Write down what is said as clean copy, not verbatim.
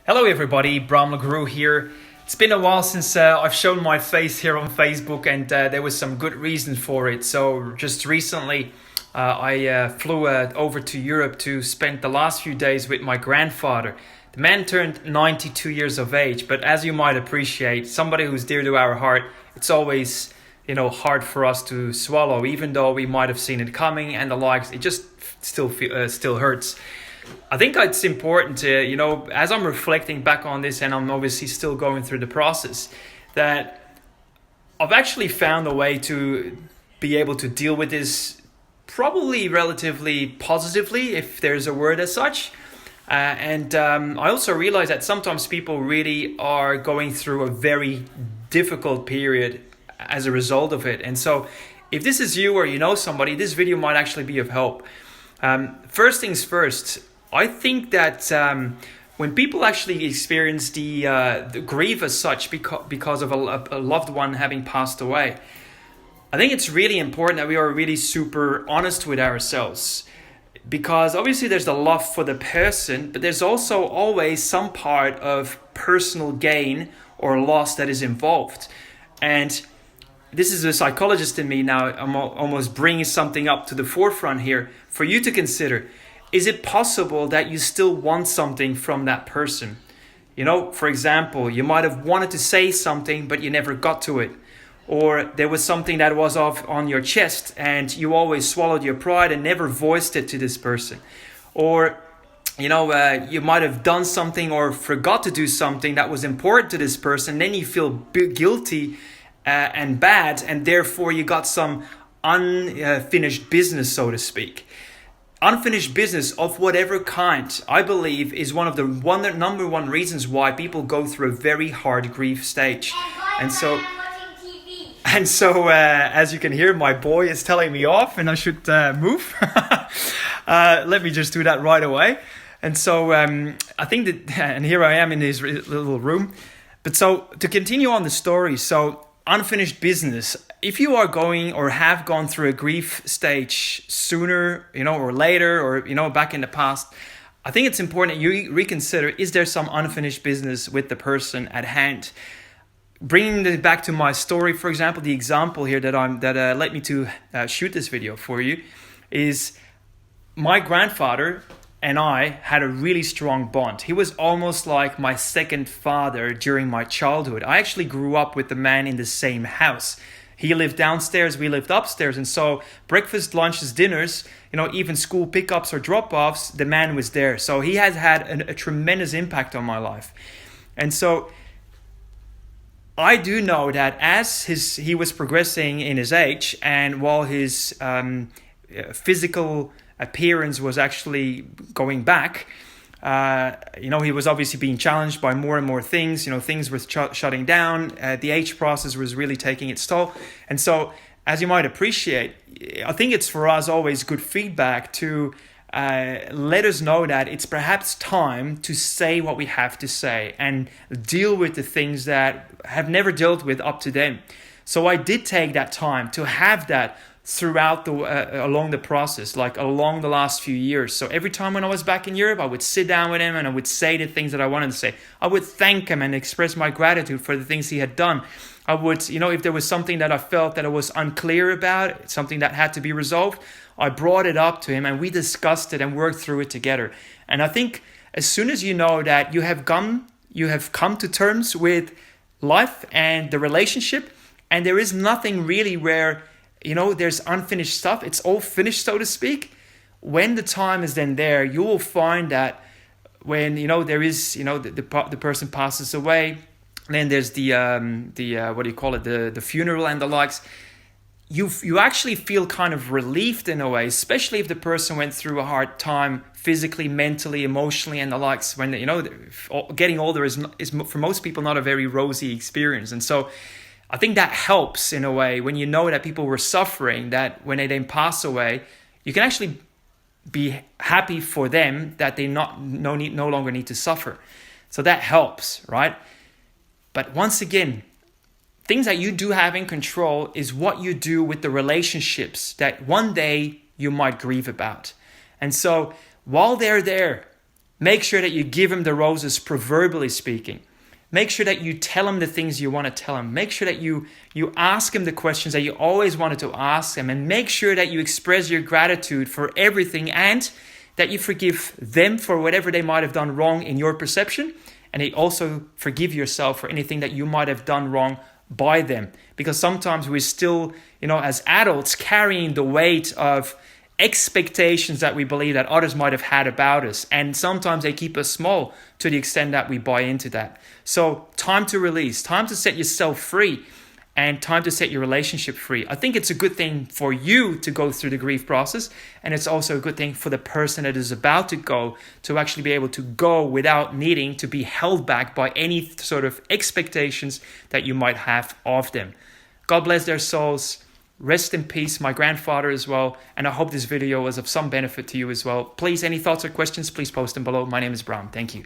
Hello everybody, Bram LeGroux here. It's been a while since I've shown my face here on Facebook, and there was some good reason for it. So just recently I flew over to Europe to spend the last few days with my grandfather. The man turned 92 years of age, but as you might appreciate, somebody who's dear to our heart, it's always hard for us to swallow, even though we might have seen it coming and the likes. It just still hurts. I think it's important to, as I'm reflecting back on this, and I'm obviously still going through the process, that I've actually found a way to be able to deal with this probably relatively positively, if there's a word as such. And I also realize that sometimes people really are going through a very difficult period as a result of it. And so if this is you or you know somebody, this video might actually be of help. First things first, I think that when people actually experience the grief as such because of a loved one having passed away, I think it's really important that we are really super honest with ourselves. Because obviously there's the love for the person, but there's also always some part of personal gain or loss that is involved. And this is a psychologist in me now. I'm almost bringing something up to the forefront here for you to consider. Is it possible that you still want something from that person? For example, you might have wanted to say something, but you never got to it. Or there was something that was off on your chest and you always swallowed your pride and never voiced it to this person. Or, you might have done something or forgot to do something that was important to this person. Then you feel guilty and bad, and therefore you got some unfinished business, so to speak. Unfinished business of whatever kind, I believe, is one of the number one reasons why people go through a very hard grief stage. And so, as you can hear, my boy is telling me off and I should move. Let me just do that right away. And so I think that, and here I am in his little room. But so to continue on the story, so unfinished business. If you are going or have gone through a grief stage sooner, or later, or, back in the past, I think it's important that you reconsider, is there some unfinished business with the person at hand? Bringing it back to my story, for example, the example here that led me to shoot this video for you is my grandfather and I had a really strong bond. He was almost like my second father during my childhood. I actually grew up with the man in the same house. He lived downstairs, we lived upstairs. And so breakfast, lunches, dinners, even school pickups or drop-offs, the man was there. So he has had a tremendous impact on my life. And so I do know that as he was progressing in his age, and while his physical appearance was actually going back, he was obviously being challenged by more and more things. Things were shutting down. The age process was really taking its toll. And so, as you might appreciate, I think it's for us always good feedback to let us know that it's perhaps time to say what we have to say and deal with the things that have never dealt with up to then. So I did take that time to have that throughout along the process, like along the last few years. So every time when I was back in Europe, I would sit down with him and I would say the things that I wanted to say. I would thank him and express my gratitude for the things he had done. I would, if there was something that I felt that I was unclear about, something that had to be resolved, I brought it up to him and we discussed it and worked through it together. And I think as soon as you know that you have come to terms with life and the relationship, and there is nothing really where there's unfinished stuff. It's all finished, so to speak. When the time is then there, you will find that when, there is, the person passes away, then there's the funeral and the likes. You actually feel kind of relieved in a way, especially if the person went through a hard time physically, mentally, emotionally, and the likes. When, getting older is for most people not a very rosy experience. And so I think that helps in a way when you know that people were suffering, that when they then pass away, you can actually be happy for them that they no longer need to suffer. So that helps, right? But once again, things that you do have in control is what you do with the relationships that one day you might grieve about. And so while they're there, Make sure that you give him the roses, proverbially speaking. Make sure that you tell him the things you want to tell him. Make sure that you ask him the questions that you always wanted to ask him. And make sure that you express your gratitude for everything and that you forgive them for whatever they might have done wrong in your perception. And you also forgive yourself for anything that you might have done wrong by them. Because sometimes we're still, as adults, carrying the weight of expectations that we believe that others might have had about us. And sometimes they keep us small to the extent that we buy into that. So time to release, time to set yourself free, and time to set your relationship free. I think it's a good thing for you to go through the grief process. And it's also a good thing for the person that is about to go to actually be able to go without needing to be held back by any sort of expectations that you might have of them. God bless their souls. Rest in peace, my grandfather as well. And I hope this video was of some benefit to you as well. Please, any thoughts or questions, please post them below. My name is Bram. Thank you.